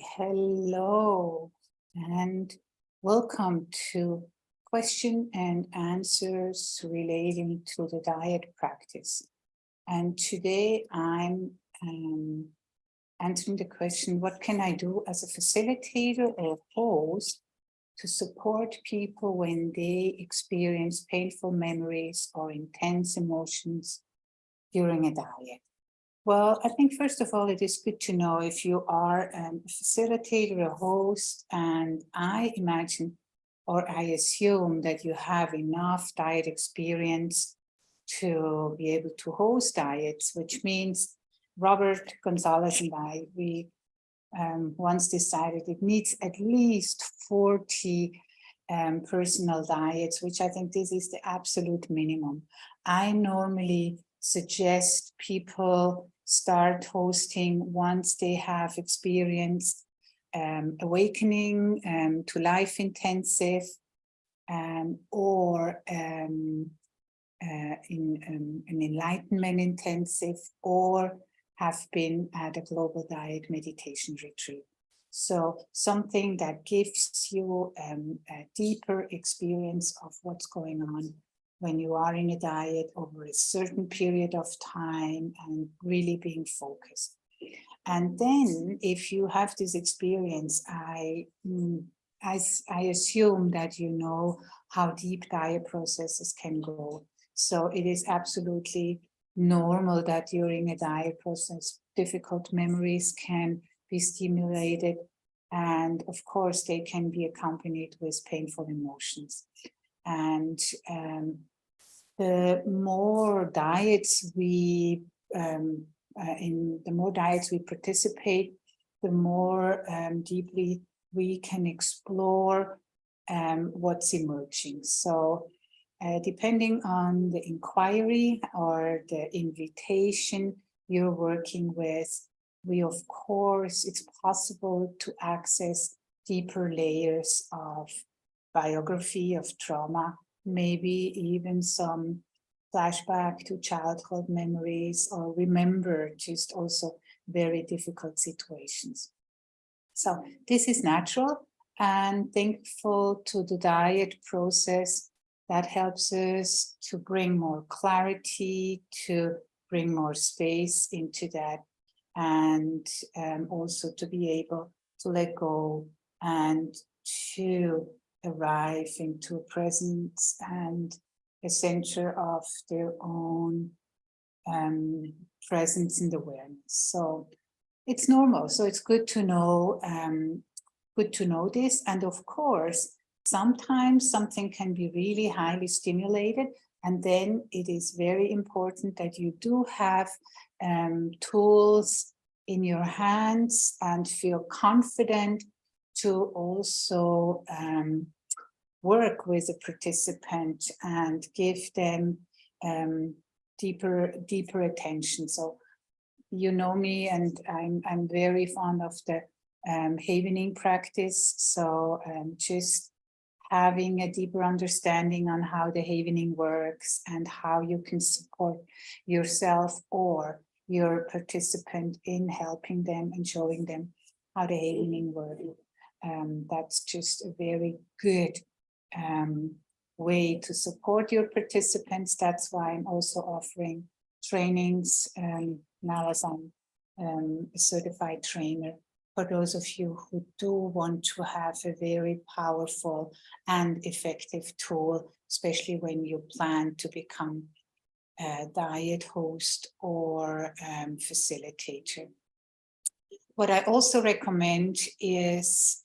Hello and welcome to question and answers relating to the diet practice. And today I'm answering the question, what can I do as a facilitator or host to support people when they experience painful memories or intense emotions during a diet? Well, I think first of all, it is good to know if you are a facilitator, a host, and I imagine or I assume that you have enough diet experience to be able to host diets, which means Robert Gonzalez and we once decided it needs at least 40 personal diets, which I think this is the absolute minimum. I normally suggest people start hosting once they have experienced awakening to life intensive or in an enlightenment intensive, or have been at a global diet meditation retreat. So something that gives you a deeper experience of what's going on when you are in a diet over a certain period of time and really being focused. And then if you have this experience, I assume that you know how deep diet processes can go. So it is absolutely normal that during a diet process, difficult memories can be stimulated. And of course, they can be accompanied with painful emotions. And the more diets we participate, the more deeply we can explore what's emerging. So depending on the inquiry or the invitation you're working with, of course, it's possible to access deeper layers of biography, of trauma, maybe even some flashback to childhood memories, or remember just also very difficult situations. So this is natural, and thankful to the diet process that helps us to bring more clarity, to bring more space into that, and also to be able to let go and to arrive into a presence and a center of their own presence and awareness. So it's normal. So it's good to know this. And of course, sometimes something can be really highly stimulated, and then it is very important that you do have tools in your hands and feel confident to also work with a participant and give them deeper attention. So you know me, and I'm very fond of the havening practice. So just having a deeper understanding on how the havening works and how you can support yourself or your participant in helping them and showing them how the havening works. That's just a very good way to support your participants. That's why I'm also offering trainings now as I'm a certified trainer for those of you who do want to have a very powerful and effective tool, especially when you plan to become a diet host or facilitator. What I also recommend is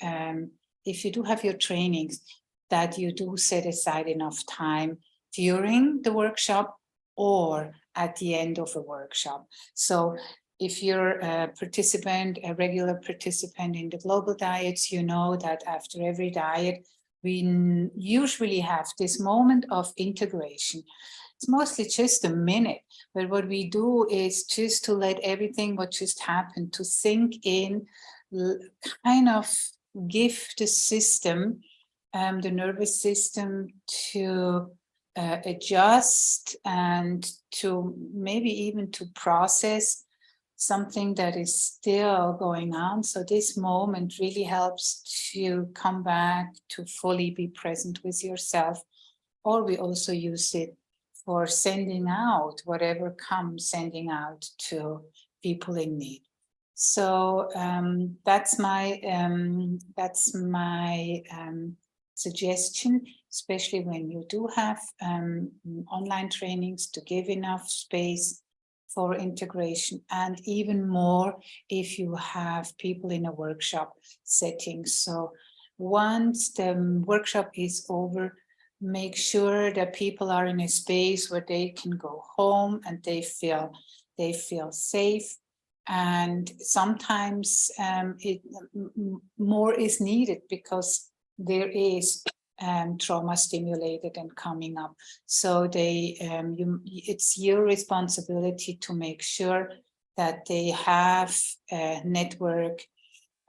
if you do have your trainings, that you do set aside enough time during the workshop or at the end of a workshop. So if you're a participant, a regular participant in the global diets, you know that after every diet, we usually have this moment of integration. It's mostly just a minute, but what we do is just to let everything what just happened to sink in, kind of give the system, the nervous system, to adjust and to maybe even to process something that is still going on. So this moment really helps to come back to fully be present with yourself. Or we also use it for sending out whatever comes, sending out to people in need. So that's my suggestion, especially when you do have online trainings, to give enough space for integration, and even more if you have people in a workshop setting. So once the workshop is over, make sure that people are in a space where they can go home and they feel safe. And sometimes more is needed because there is trauma stimulated and coming up. So it's your responsibility to make sure that they have a network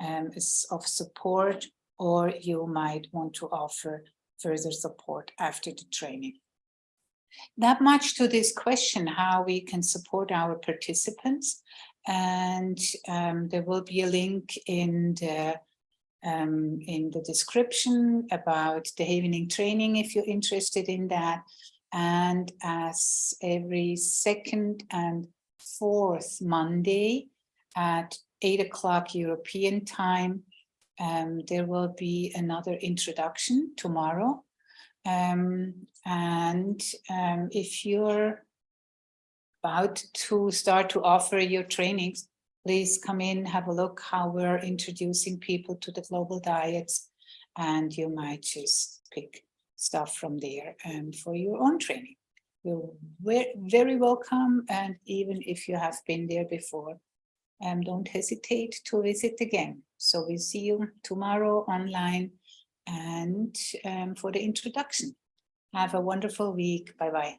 of support, or you might want to offer further support after the training. That much to this question, how we can support our participants. And there will be a link in the description about the evening training if you're interested in that. And as every second and fourth Monday at 8 o'clock European time, there will be another introduction tomorrow. If you're about to start to offer your trainings, please come in, have a look how we're introducing people to the global diets, and you might just pick stuff from there for your own training. You're very welcome, and even if you have been there before, don't hesitate to visit again. So we'll see you tomorrow online and for the introduction. Have a wonderful week. Bye-bye.